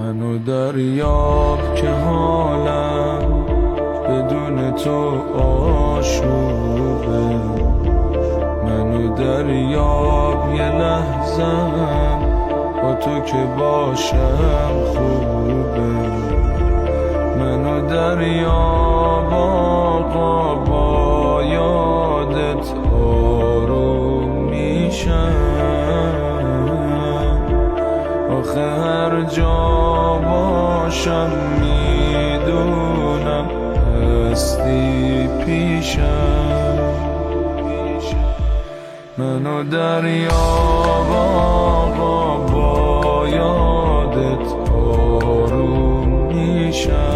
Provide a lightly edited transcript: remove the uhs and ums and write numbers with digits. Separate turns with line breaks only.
منو دریاب که حالم بدون تو آشوبه، منو دریاب یه لحظم با تو که باشم خوبه، منو دریاب آقا با یادت آروم میشم، آخه هر جا باشم میدونم هستی پیشم، منو دریاب آقا با یادت آروم میشم.